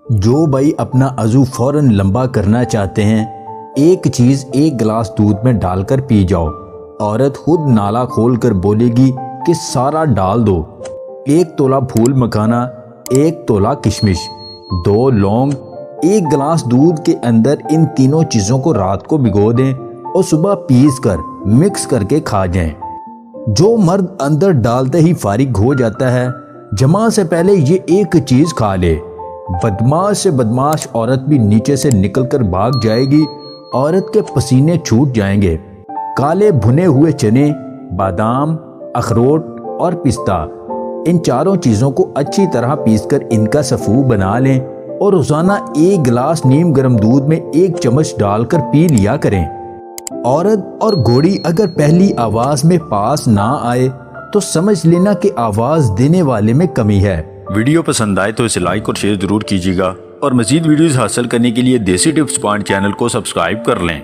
جو بھائی اپنا عضو فوراً لمبا کرنا چاہتے ہیں، ایک چیز 1 گلاس دودھ میں ڈال کر پی جاؤ۔ عورت خود نالا کھول کر بولے گی کہ سارا ڈال دو۔ 1 تولہ پھول مکھانا، 1 تولہ کشمش، 2 لونگ، 1 گلاس دودھ کے اندر ان تینوں چیزوں کو رات کو بھگو دیں اور صبح پیس کر مکس کر کے کھا جائیں۔ جو مرد اندر ڈالتے ہی فارغ ہو جاتا ہے، جماع سے پہلے یہ ایک چیز کھا لے، بدماش سے بدماش عورت بھی نیچے سے نکل کر بھاگ جائے گی، عورت کے پسینے چھوٹ جائیں گے۔ کالے بھنے ہوئے چنے، بادام، اخروٹ اور پستہ، ان چاروں چیزوں کو اچھی طرح پیس کر ان کا سفو بنا لیں اور روزانہ 1 گلاس نیم گرم دودھ میں 1 چمچ ڈال کر پی لیا کریں۔ عورت اور گھوڑی اگر پہلی آواز میں پاس نہ آئے تو سمجھ لینا کہ آواز دینے والے میں کمی ہے۔ ویڈیو پسند آئے تو اسے لائک اور شیئر ضرور کیجیے گا، اور مزید ویڈیوز حاصل کرنے کے لیے دیسی ٹپس پوائنٹ چینل کو سبسکرائب کر لیں۔